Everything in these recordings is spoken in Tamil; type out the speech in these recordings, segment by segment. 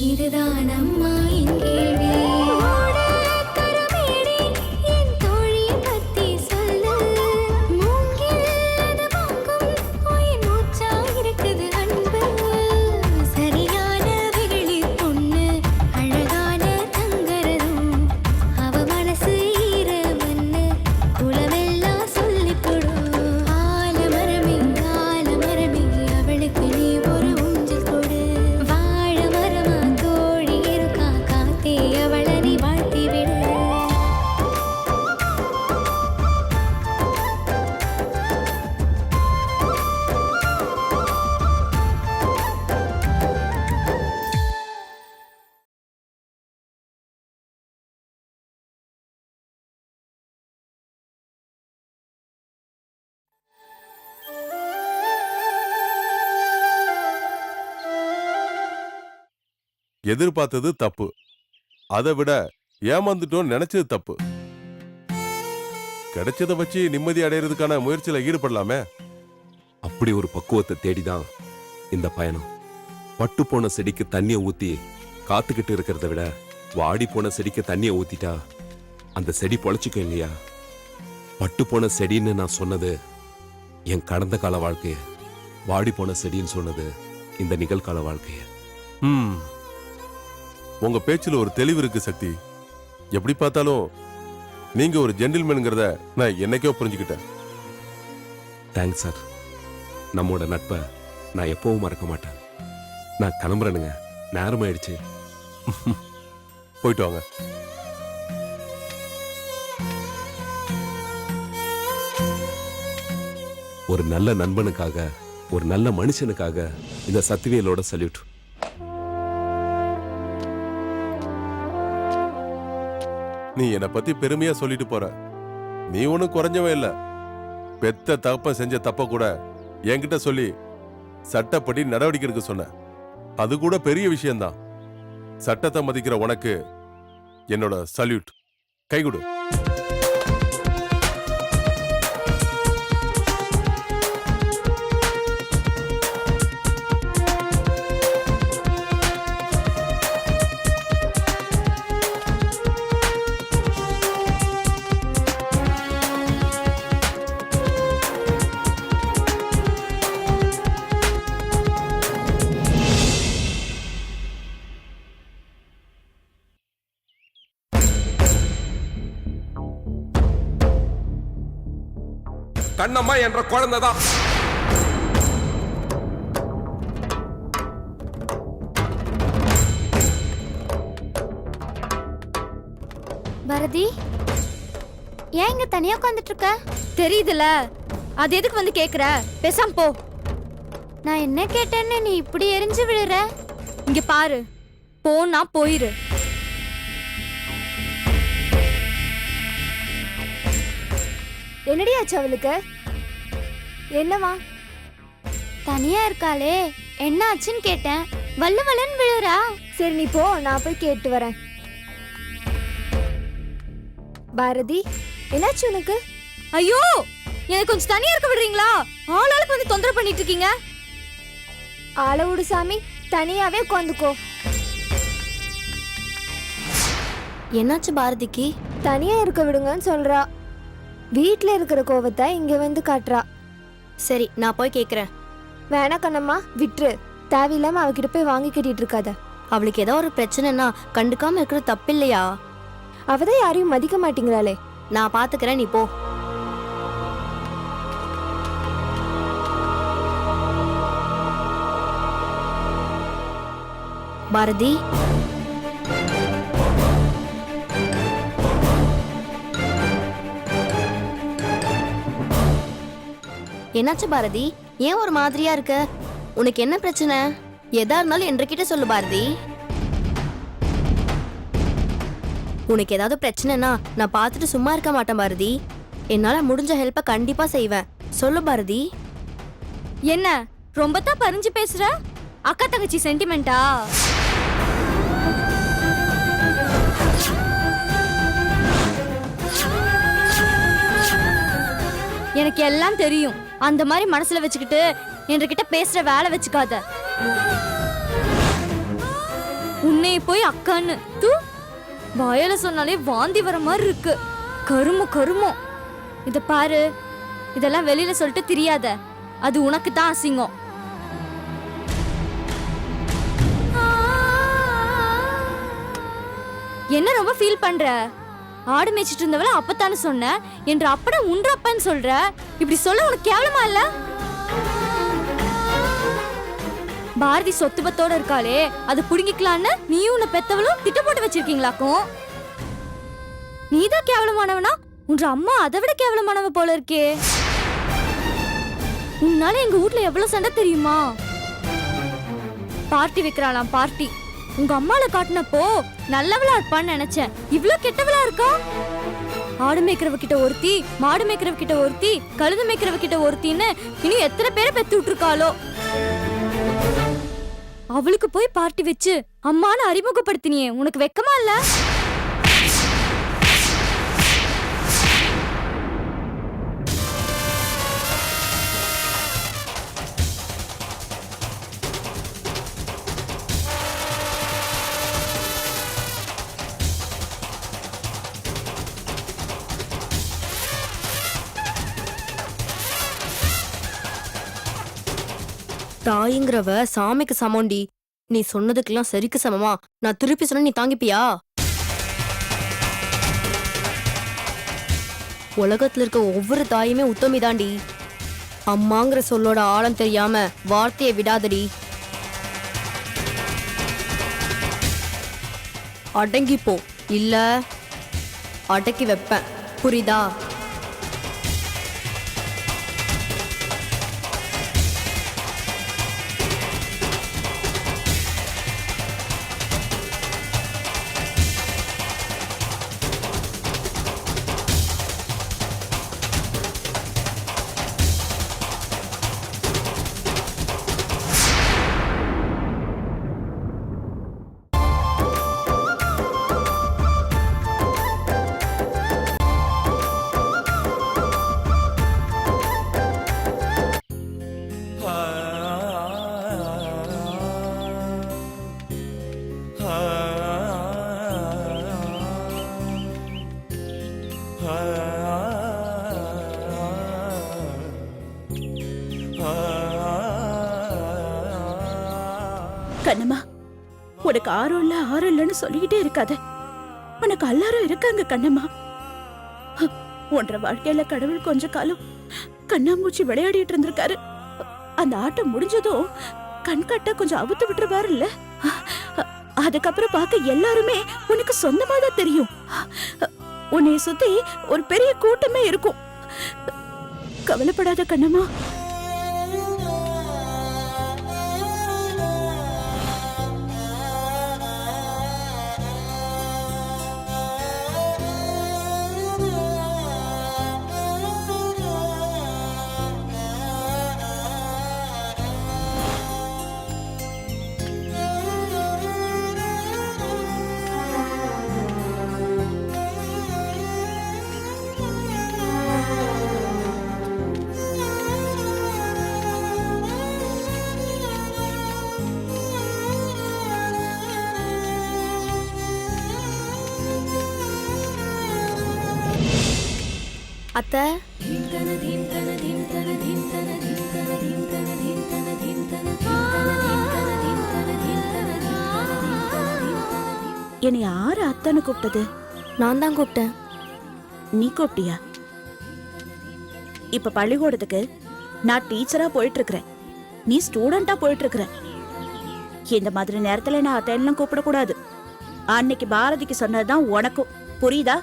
இதுதான் அம்மா என் கேள்வி. எதிர்பார்த்தது தப்பு, அதை விட ஏமாந்துட்டோம் நினைச்சது தப்பு. கிடைச்சதை வச்சு நிம்மதி அடையிறதுக்கான முயற்சியில ஈடுபடலாமே. அப்படி ஒரு பக்குவத்தை தேடிதான் இந்த பயணம். பட்டு போன செடிக்கு தண்ணிய ஊத்தி காத்துக்கிட்டு இருக்கிறத விட வாடி போன செடிக்கு தண்ணிய ஊத்திட்டா அந்த செடி பொழைச்சிக்கும் இல்லையா? பட்டு போன செடின்னு நான் சொன்னது என் கடந்த கால வாழ்க்கைய, வாடி போன செடின்னு சொன்னது இந்த நிகழ்கால வாழ்க்கைய. உங்க பேச்சுல ஒரு தெளிவு இருக்கு சக்தி. எப்படி பார்த்தாலும் நீங்க ஒரு ஜென்டில்மேன்ங்கிறத நான் என்னைக்கோ புரிஞ்சுக்கிட்டேன். Thanks sir. நம்மோட நட்பை நான் எப்பவும் மறக்க மாட்டேன். நான் கிளம்புறேனுங்க, நேரம் ஆயிடுச்சு. போயிட்டு வாங்க. ஒரு நல்ல நண்பனுக்காக, ஒரு நல்ல மனுஷனுக்காக இந்த சத்திவேலோட சல்யூட். நீ என்னை பத்தி பெருமையா சொல்லிட்டு போற. நீ ஒன்னும் குறைஞ்சவன் இல்ல. பெத்த தகப்ப செஞ்ச தப்ப கூட என்கிட்ட சொல்லி சட்டப்படி நடவடிக்கை எடுக்க சொன்ன. அது கூட பெரிய விஷயம்தான். சட்டத்தை மதிக்கிற உனக்கு என்னோட சல்யூட். கை கொடு. கண்ணம்மா என்ற குழந்தைதான். பாரதி, ஏன் இங்க தனியா உட்கார்ந்துட்டு இருக்க? தெரியுதுல, அது எதுக்கு வந்து கேக்குற? பேசாம போ. நான் என்ன கேட்டேன்னு நீ இப்படி எரிஞ்சு விழுற? இங்க பாரு, போனா போயிரு. என்னடி ஆச்சு அவளுக்கு? என்னவா? தனியா இருக்காளே, என்ன ஆச்சுன்னு கேட்டேன். வல்ல வல்லன்னு விழுறா. சரி நீ போ, நான் போய் கேட்டு வரேன். பாரதி, என்னாச்சு உனக்கு? ஐயோ, எனக்கு கொஞ்சம் தனியா இருக்க விடுறீங்களா? ஆளாளுக்கு வந்து தொந்தரவு பண்ணிட்டு இருக்கீங்க. ஆள விடு சாமி, தனியாவே உட்காந்துக்கோ. என்னாச்சு பாரதிக்கு? தனியா இருக்க விடுங்கன்னு சொல்றா. வீட்ல இருக்கிற கோவத்தை இங்க வந்து காட்டுறா. சரி, நான் போய் கேக்குறேன். வேணா கண்ணம்மா, விட்டுரு. தேவையில்லாம அவகிட்ட போய் வாங்கி கட்டிட்டு இருக்காத. அவளுக்கு ஏதோ ஒரு பிரச்சனைனா கண்டுக்காம இருக்கிற தப்பு இல்லையா? அவதான் யாரையும் மதிக்க மாட்டேங்கிறாளே. நான் பாத்துக்கிறேன், நீ போ. பாரதி, என்னாச்சு பாரதி? ஏன் ஒரு மாதிரியா இருக்க? உனக்கு என்ன பிரச்சனை? எதா இருந்தாலும் என்கிட்ட சொல்லு பாரதி. உனக்கு ஏதாவது பிரச்சனைனா நான் பார்த்துட்டு சும்மா இருக்க மாட்டேன் பாரதி. என்னால முடிஞ்ச ஹெல்ப்பை கண்டிப்பா செய்வேன். சொல்லு பாரதி. என்ன ரொம்ப தான் பறிஞ்சு பேசுற? அக்கா தங்கச்சி சென்டிமெண்டா? எனக்கு எல்லாம் தெரியும். அந்த மாதிரி மனசுல வச்சுக்கிட்டு என்கிட்ட பேசுற வேலை வச்சுக்காத. உண்மை போய் அக்கான்னு தூ வாயால சொன்னாலே வாந்தி வர மாதிரி இருக்கு. கருமம். இத பாரு, இதெல்லாம் வெளியில சொல்லிட்டு தெரியாத, அது உனக்கு தான் அசிங்கம். என்ன ரொம்ப ஃபீல் பண்ற? ஆடு மேய்ச்சிட்டு இருந்தவள அப்பத்தானு சொன்ன என்று அப்பட உன்றப்பன்னு சொல்ற. இப்படி சொல்ல உனக்கு கேவலமா இல்ல? பாரதி சொத்து பத்தோட இருக்காளே, அதை புடுங்கிக்கலான்னு நீயும் உன்னை பெத்தவளும் திட்டம் போட்டு வச்சிருக்கீங்களாக்கும். நீதான் கேவலமானவனா? உன்ற அம்மா அதை விட கேவலமானவ போல இருக்கே. உன்னால எங்க வீட்ல எவ்வளவு சண்டை தெரியுமா? பார்ட்டி வைக்கிறாளாம் பார்ட்டி. உங்க அம்மால காட்டினப்போ நல்லவளா இருப்பான்னு நினைச்சேன். இவ்ளோ கெட்டவளா இருக்கா? ஆடு மேய்க்கிறவ கிட்ட ஒருத்தி, மாடு மேய்க்கிறவ கிட்ட ஒருத்தி, கழுது மேய்க்கிறவ கிட்ட ஒருத்தின்னு இன்னும் எத்தனை பேரை பெத்து விட்டுருக்காளோ. அவளுக்கு போய் பார்ட்டி வச்சு அம்மான்னு அறிமுகப்படுத்தினியே, உனக்கு வெக்கமா இல்ல? தாய்ங்கிறவ சாமிக்கு சமோண்டி. நீ சொன்னதுக்கெல்லாம் சரிக்கு சமமா? நான் திருப்பி சொன்ன நீ தாங்கிப்பியா? உலகத்துல இருக்க ஒவ்வொரு தாயுமே உத்தமிதாண்டி. அம்மாங்கிற சொல்லோட ஆழம் தெரியாம வார்த்தையை விடாதடி. அடங்கிப்போ, இல்ல அடக்கி வைப்பேன், புரியுதா? கண்ணம்மா, உனக்கு ஆறும் இல்லன்னு சொல்லிக்கிட்டே இருக்காத. உனக்கு எல்லாரும் இருக்காங்க கண்ணம்மா. உன்ற வாழ்க்கையில கடவுள் கொஞ்ச காலம் கண்ணாமூச்சி விளையாடிட்டு இருந்திருக்காரு. அந்த ஆட்டம் முடிஞ்சதும் கண்கட்ட கொஞ்சம் அவுத்து விட்டுருவாரு இல்ல? அதுக்கப்புறம் பார்க்க எல்லாருமே உனக்கு சொந்தமா தான் தெரியும். உன்னை சுத்தி ஒரு பெரிய கூட்டமே இருக்கும். கவலைப்படாத கண்ணம்மா. அத்தை, என்னை யாரு அத்தான்னு கூப்பிட்டது? நான் தான் கூப்பிட்டேன். நீ கூப்பிட்டியா? இப்ப பள்ளிக்கூடத்துக்கு நான் டீச்சரா போயிட்டு இருக்கிறேன், நீ ஸ்டூடெண்டா போயிட்டு இருக்கிற. இந்த மாதிரி நேரத்துல நான் அத்தையெல்லாம் கூப்பிடக்கூடாது. அன்னைக்கு பாரதிக்கு சொன்னதுதான் உனக்கும் புரியுதா?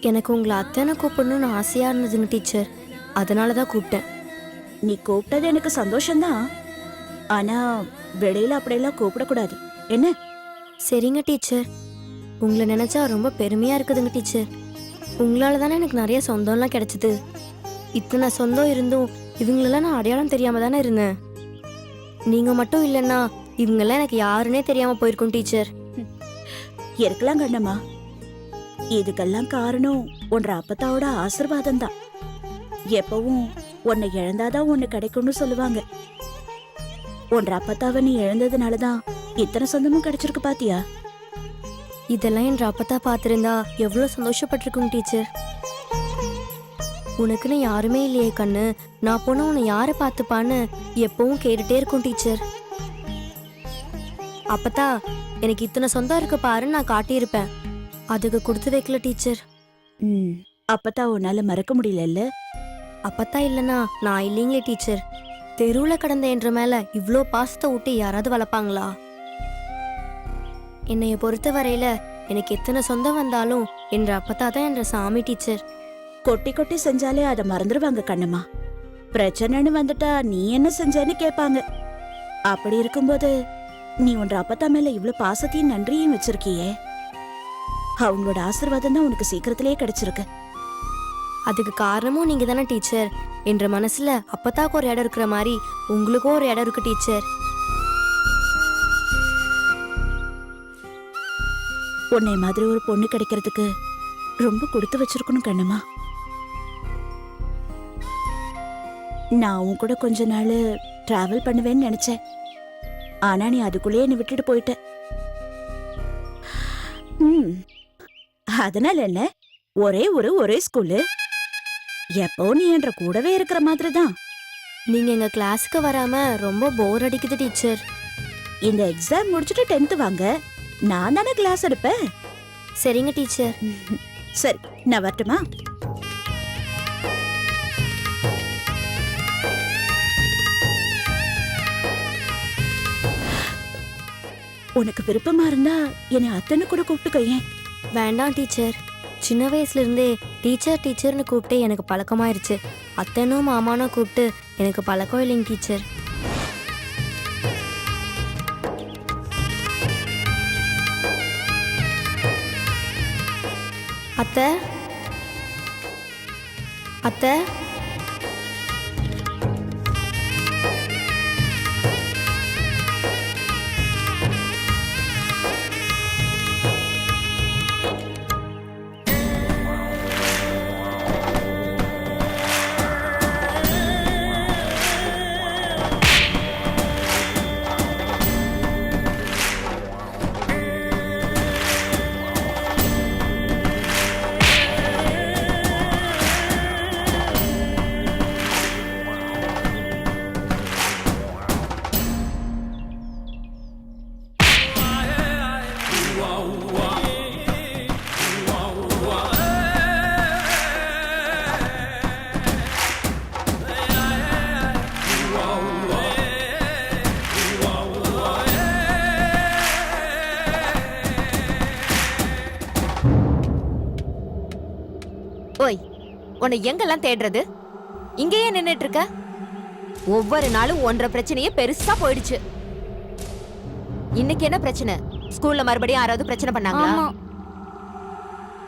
எனக்கு உங்களை அத்தனை கூப்பிடணும்னு ஆசையா இருந்ததுங்க டீச்சர், அதனாலதான் கூப்பிட்டேன். நீ கூப்பிட்டது எனக்கு சந்தோஷம்தான், ஆனா வெளியில அப்படியெல்லாம் கூப்பிடக்கூடாது என்ன? சரிங்க டீச்சர், உங்களை நினைச்சா ரொம்ப பெருமையா இருக்குதுங்க டீச்சர். உங்களால தானே எனக்கு நிறைய சொந்தம்லாம் கிடைச்சது. இத்தனை சொந்தம் இருந்தும் இவங்களெல்லாம் நான் அடையாளம் தெரியாம தானே இருந்தேன். நீங்க மட்டும் இல்லைன்னா இவங்கெல்லாம் எனக்கு யாருன்னே தெரியாம போயிருக்கும் டீச்சர். இருக்கலாம் கண்ணம்மா, இதுக்கெல்லாம் காரணம் உன்ற அப்பத்தாவோட ஆசீர்வாதம் தான். எப்பவும் உன்னை இழந்தாதான் ஒண்ணு கிடைக்கும்னு சொல்லுவாங்க. உன்ற அப்பத்தாவை நீ இழந்ததுனாலதான் இத்தனை சொந்தமும் கிடைச்சிருக்கு பாத்தியா? இதெல்லாம் என்ற அப்பத்தா பார்த்திருந்தா எவ்வளவு சந்தோஷப்பட்டிருக்கும் டீச்சர். உனக்குன்னு யாருமே இல்லையே கண்ணு, நான் போனா உன்னை யாரை பார்த்துப்பான்னு எப்பவும் கேட்டுட்டே இருக்கும் டீச்சர். அப்பத்தா எனக்கு இத்தனை சொந்தம் இருக்கு பாருன்னு நான் காட்டியிருப்பேன், அதுக்கு கொடுத்து வைக்கல டீச்சர். அப்பதான் உன்னால மறக்க முடியல. அப்பத்தா இல்லைன்னா நான் இல்லைங்களே டீச்சர். தெருவுல கடந்த என்ற மேல இவ்ளோ பாசத்தை ஊட்டி யாராவது வளர்ப்பாங்களா? என்னைய பொறுத்த வரையில எனக்கு எத்தனை சொந்தம் வந்தாலும் என்ற அப்பத்தா தான் என்ற சாமி டீச்சர். கொட்டி கொட்டி செஞ்சாலே அதை மறந்துடுவாங்க கண்ணம்மா. பிரச்சனைன்னு வந்துட்டா நீ என்ன செஞ்சேன்னு கேட்பாங்க. அப்படி இருக்கும்போது நீ உன்ற அப்பத்தா மேல இவ்வளவு பாசத்தையும் நன்றியும் வச்சிருக்கியே, அவங்களோட ஆசீர்வாதம் தான் உனக்கு சீக்கிரத்திலேயே கிடைச்சிருக்கு. அதுக்கு காரணமும் நீங்க தானே டீச்சர். என்ற மனசுல அப்பத்தாக்கு ஒரு இடம் இருக்கிற மாதிரி உங்களுக்கும் ஒரு இடம் இருக்கு டீச்சர். உன்னை மாதிரி ஒரு பொண்ணு கிடைக்கிறதுக்கு ரொம்ப கொடுத்து வச்சிருக்கணும் கண்ணம்மா. நான் உன் கூட கொஞ்ச நாள் டிராவல் பண்ணுவேன்னு நினைச்சேன். ஆனா நீ அதுக்குள்ளேயே என்னை விட்டுட்டு போயிட்ட. அதனால என்ன, ஒரே ஊரு ஒரே ஸ்கூலு, எப்போ நீ என்ற கூடவே இருக்கிற மாதிரி தான். நீங்க எங்க கிளாஸுக்கு வராம ரொம்ப போர் அடிக்குது டீச்சர். இந்த எக்ஸாம் முடிச்சுட்டு 10th வாங்க, நான் தானே கிளாஸ் எடுப்பேன். சரிங்க டீச்சர். சரி, நான் வரட்டுமா? உனக்கு விருப்பமா இருந்தா என்னை அத்தனை கூட கூப்பிட்டுக்கோயேன். வேண்டாம் டீச்சர். சின்ன வயசுல இருந்தே டீச்சர் டீச்சர்னு கூப்பிட்டு எனக்கு பழக்கமாயிருச்சு. அத்தனும் மாமானும் கூப்பிட்டு எனக்கு பழக்கம் இல்லைங்க டீச்சர். அத்தை அத்தை ஓய், உன்னை எங்கெல்லாம் தேடுறது? இங்கேயே நின்னுட்டு இருக்க? ஒவ்வொரு நாளும் ஒன்றரை பிரச்சனையே பெருசா போயிடுச்சு. இன்னைக்கு என்ன பிரச்சனை? ஸ்கூல்ல மறுபடியும் யாராவது பிரச்சனை பண்ணாங்களா? ஆமா,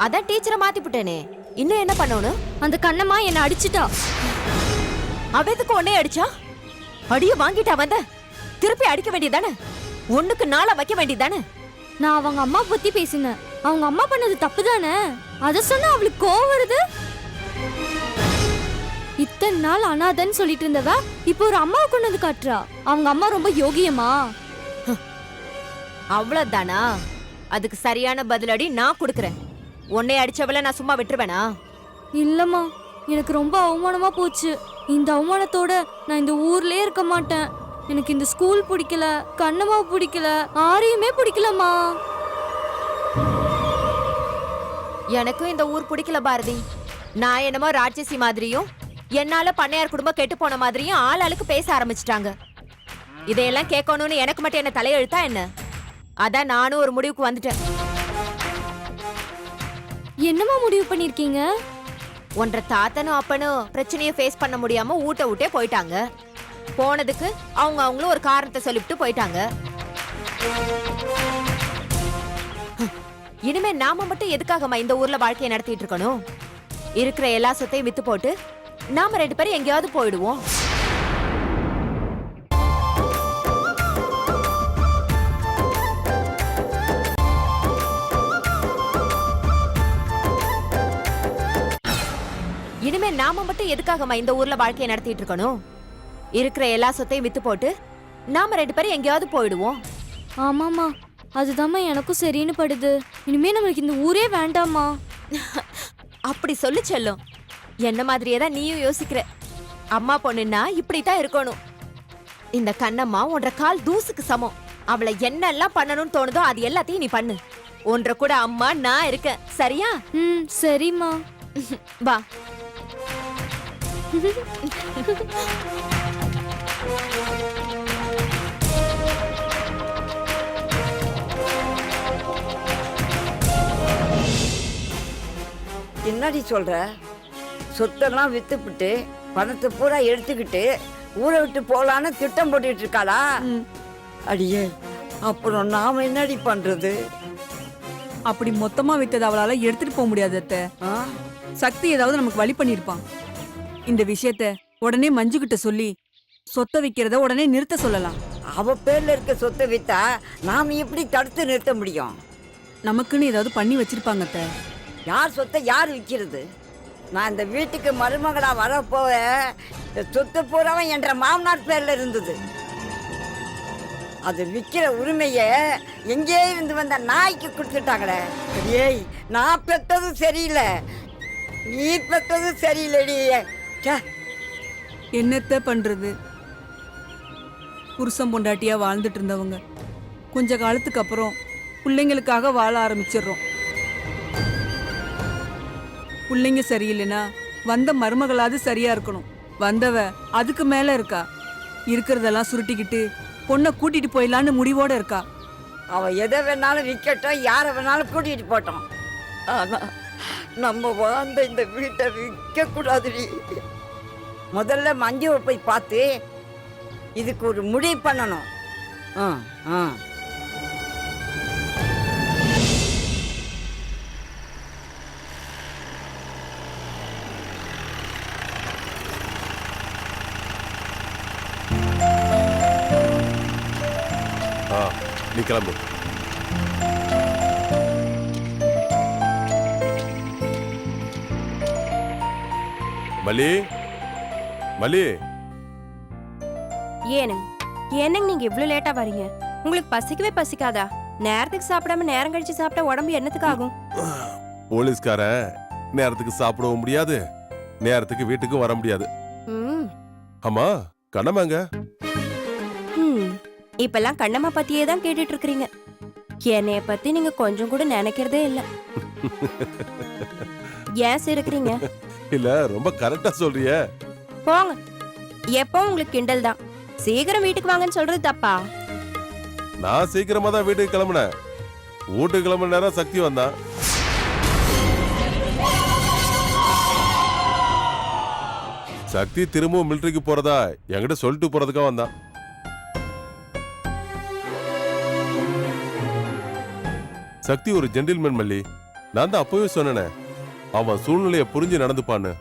அதான் டீச்சரை மாத்தி விட்டேனே. இன்னும் என்ன பண்ணணும்? அந்த கண்ணம்மா என்ன அடிச்சிட்டா. அவ எதுக்கு உன்னை அடிச்சா? அடிய வாங்கிட்டா வந்த, திருப்பி அடிக்க வேண்டியதானே? ஒண்ணுக்கு நாளா வைக்க வேண்டியதானே? நான் அவங்க அம்மா பத்தி பேசினேன். அவங்க அம்மா பண்ணது தப்பு தானே, அத சொன்னா அவளுக்கு கோவம் வருது. இத்தனை நாள் அனாதன்னு சொல்லிட்டு இருந்தவ இப்போ ஒரு அம்மாவை கொண்டு வந்து காட்டுறா. அவங்க அம்மா ரொம்ப யோகியமா? அவ்வளவுதானா? அதுக்கு சரியான பதிலடி நான் கொடுக்கறேன். உன்னை அடிச்சவள நான் சும்மா விட்டுருவேனா? இல்லம்மா, எனக்கு ரொம்ப அவமானமா போச்சு. இந்த அவமானத்தோட நான் இந்த ஊர்லயே இருக்க மாட்டேன். எனக்கு இந்த ஸ்கூல் பிடிக்கல, கண்ணம்மா பிடிக்கல, யாரையுமே பிடிக்கலம்மா. எனக்கும் இந்த ஊர் பிடிக்கல பாரதி. நான் என்னமோ ராட்சசி மாதிரியும் என்னால பண்ணையார் குடும்பம் கெட்டு போன மாதிரியும் ஆளாளுக்கு பேச ஆரம்பிச்சிட்டாங்க. இதையெல்லாம் கேட்கணும்னு எனக்கு மட்டும் என்ன தலையெழுத்தா என்ன? அதான் நானும் ஒரு முடிவுக்கு வந்துட்டேன். என்னம்மா முடிவு பண்ணிருக்கீங்க? ஒன்ற தாத்தனும் அப்பனும் பிரச்சனையை ஃபேஸ் பண்ண முடியாம ஊட்ட விட்டே போயிட்டாங்க. போனதுக்கு அவங்களும் ஒரு காரணத்தை சொல்லிவிட்டு போயிட்டாங்க. இனிமே நாம மட்டும் எதுக்காகமா இந்த ஊர்ல வாழ்க்கையை நடத்திட்டு இருக்கணும்? இருக்கிற எல்லா சொத்தையும் வித்து போட்டு நாம 2 பேரும் எங்கேயாவது போயிடுவோம். இனிமே நாம மட்டும் எதுக்காகமா இந்த ஊர்ல வாழ்க்கையை நடத்திட்டு இருக்கணும்? இருக்கிற எல்லா சொத்தையும் வித்து போட்டு நாம 2 பேரும் எங்கேயாவது போயிடுவோம். ஆமாம்மா அதுதாம்மா எனக்கும் சரின்னு படுது. இனிமே நம்மளுக்கு இந்த ஊரே வேண்டாம்மா. அப்படி சொல்லு செல்லும். என்ன மாதிரியே தான் நீயும் யோசிக்கிற. அம்மா பொண்ணுன்னா இப்படித்தான் இருக்கணும். இந்த கண்ணம்மா ஒன்றரை கால் தூசுக்கு சமம். அவளை என்னெல்லாம் பண்ணணும்னு தோணுதோ அது எல்லாத்தையும் நீ பண்ணு. ஒன்றை கூட அம்மா நான் இருக்கேன், சரியா? ம் சரிம்மா. வா. என்னடி சொல்ற? சொத்தெல்லாம் வித்துப்பிட்டு பணத்தை பூரா எடுத்துக்கிட்டு ஊரை விட்டு போலான்னு திட்டம் போட்டுட்டு இருக்காளா? அடியே, அப்புறம் நாம என்னடி பண்றது? அப்படி மொத்தமா வித்தது அவளால எடுத்துட்டு போக முடியாது அத்தை. ஆ? சக்தி ஏதாவது நமக்கு வழி பண்ணிருப்பான். இந்த விஷயத்த உடனே மஞ்சு கிட்ட சொல்லி சொத்தை விக்கிறத உடனே நிறுத்த சொல்லலாம். அவ பேர்ல இருக்க சொத்தை வித்தா நாம எப்படி தடுத்து நிறுத்த முடியும்? நமக்குன்னு ஏதாவது பண்ணி வச்சிருப்பாங்க அத்தை. யார் சொத்தை யார் விற்கிறது? நான் இந்த வீட்டுக்கு மருமகளா வரப்போவ இந்த சொத்து பூராவும் என்ற மாமனார் பேர்ல இருந்தது. அது விற்கிற உரிமைய எங்கே இருந்து வந்த நாய்க்கு கொடுத்துட்டாங்களே. ஏய், நான் பெற்றது சரியில்லை, நீ பெற்றது சரியில்லடி. ச்சே. என்னத்த பண்றது? புருஷன் பொண்டாட்டியா வாழ்ந்துட்டு இருந்தவங்க கொஞ்ச காலத்துக்கு அப்புறம் பிள்ளைங்களுக்காக வாழ ஆரம்பிச்சிடுறோம். பிள்ளைங்க சரியில்லைன்னா வந்த மருமகளாவது சரியா இருக்கணும். வந்தவ அதுக்கு மேல இருக்கா. இருக்கிறதெல்லாம் சுருட்டிக்கிட்டு பொண்ணை கூட்டிட்டு போயிடலான்னு முடிவோட இருக்கா. அவ எதை வேணாலும் விற்கட்டும், யாரை வேணாலும் கூட்டிட்டு போட்டோம். ஆனா நம்ம வாழ்ந்த இந்த வீட்டை விற்க கூடாதுடி. முதல்ல மஞ்சுவை போய் பார்த்து இதுக்கு ஒரு முடிவு பண்ணணும். ஆ ஆ நீ கிளம்பு. மல்லி, மல்லி. ஏனுங்க என்னங்க நீங்க இவ்வளவு லேட்டா வரீங்க? உங்களுக்கு பசிக்கவே பசிக்காதா? நேரத்துக்கு சாப்பிடாம நேரம் கழிச்சு சாப்பிட்டா உடம்பு என்னத்துக்கு ஆகும்? போலீஸ்காரன் நேரத்துக்கு சாப்பிடவும் முடியாது, நேரத்துக்கு வீட்டுக்கும் வர முடியாது. ம், ஆமா, கண்ணமாங்க. ம். இப்பெல்லாம் கண்ணம்மா பத்தியே தான் கேட்டுட்டு இருக்கீங்க. என்னைய பத்தி நீங்க கொஞ்சம் கூட நினைக்கிறதே இல்ல. ஏன் சிரிக்கிறீங்க? இல்ல, ரொம்ப கரெக்டா சொல்றிய. போங்க, எப்போ உங்களுக்கு கிண்டல் தான். சீக்கிரம் வீட்டுக்கு வாங்கன்னு சொல்றது தப்பா? நான் சீக்கிரமா தான் வீட்டுக்கு கிளம்புனேன். வீட்டுக்கு கிளம்புன நேரம் சக்தி வந்தான். சக்தி திரும்பவும் மிலிட்டரிக்கு போறதா என்கிட்ட சொல்லிட்டு போறதுக்காக வந்தான். சக்தி ஒரு ஜென்டில்மேன் மல்லி. நான் தான் அப்பவே சொன்னேனே, அவன் சூழ்நிலைய புரிஞ்சு நடந்துப்பான்னு.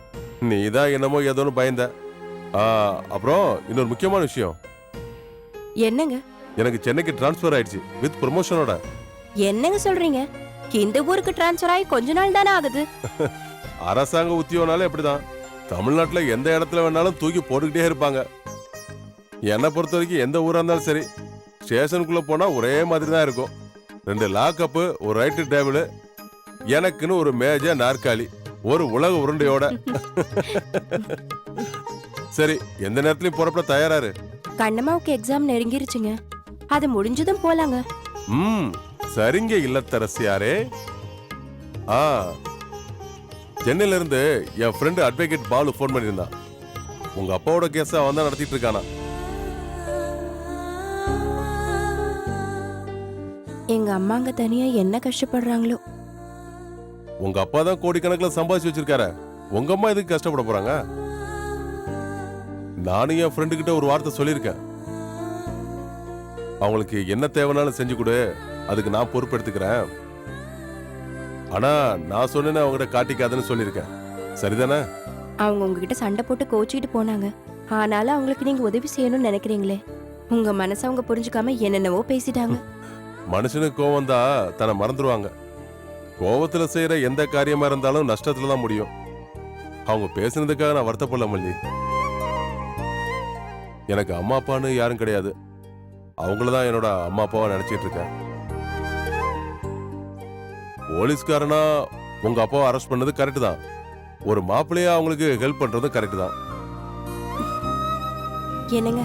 நீ தான் என்னமோ ஏதோன்னு பயந்த. அப்புறம் இன்னொரு முக்கியமான விஷயம். என்னங்க? எனக்கு சென்னைக்கு டிரான்ஸ்பர் ஆயிடுச்சு வித் ப்ரமோஷனோட. என்னங்க சொல்றீங்க? இந்த ஊருக்கு டிரான்ஸ்ஃபர் ஆகி கொஞ்ச நாள் தானே ஆகுது. அரசாங்க உத்தியோகனாலே அப்படிதான். தமிழ்நாட்டுல எந்த இடத்துல வேணாலும் தூக்கி போட்டுக்கிட்டே இருப்பாங்க. என்னை பொறுத்த வரைக்கும் எந்த ஊரா இருந்தாலும் சரி, ஸ்டேஷனுக்குள்ள போனா ஒரே மாதிரி தான் இருக்கும். 2 லாக்கப்பு, ஒரு ரைட்டு டேபிள், எனக்குன்னு ஒரு மேஜ நாற்காலி, ஒரு உலக உருண்டையோட. சரி, எந்த நேரத்திலயும் போறப்ப தயாராரு. கண்ணம்மாவுக்கு எக்ஸாம் நெருங்கிருச்சுங்க, அது முடிஞ்சதும் போலாங்க. சரிங்க இல்லத்தரசியாரே. சென்னையில இருந்து என் ஃப்ரெண்டு அட்வொகேட் பாலு போன் பண்ணியிருந்தான். உங்க அப்பாவோட கேஸ அவன் தான் நடத்திட்டு இருக்கானா. எங்க அம்மாங்க தனியா என்ன கஷ்டப்படுறாங்களோ. உங்க அப்பா தான் கோடிக்கணக்கில் சம்பாதிச்சு வச்சிருக்காரு. உங்க அம்மா எதுக்கு கஷ்டப்பட போறாங்க? நானும் என் ஃப்ரெண்டு கிட்ட ஒரு வார்த்தை சொல்லியிருக்கேன். அவங்களுக்கு என்ன தேவைனாலும் செஞ்சு கொடு, அதுக்கு நான் பொறுப்பு எடுத்துக்கிறேன். ஆனா நான் சொன்னேன்னு அவங்ககிட்ட காட்டிக்காதுன்னு சொல்லியிருக்கேன். சரிதானே? அவங்க உங்ககிட்ட சண்டை போட்டு கோச்சிட்டு போனாங்க. ஆனாலும் அவங்களுக்கு நீங்க உதவி செய்யணும்னு நினைக்கிறீங்களே. உங்க மனசை அவங்க புரிஞ்சுக்காம என்னென்னவோ பேசிட்டாங்க. மனுஷனுக்கு கோவம் தான் தன்னை மறந்துடுவாங்க. கோவத்துல செய்யற எந்த காரியமா இருந்தாலும் நஷ்டத்துல தான் முடியும். அவங்க பேசுனதுக்காக நான் வருத்தப்படல மல்லி. எனக்கு அம்மா அப்பான்னு யாரும் கிடையாது. அவங்கள தான் என்னோட அம்மா அப்பாவை நினைச்சிட்டு இருக்கேன். போலீஸ்காரனா உங்க அப்பாவை அரெஸ்ட் பண்ணது கரெக்ட் தான். ஒரு மாப்பிள்ளையா அவங்களுக்கு ஹெல்ப் பண்றதும் கரெக்ட் தான். என்னங்க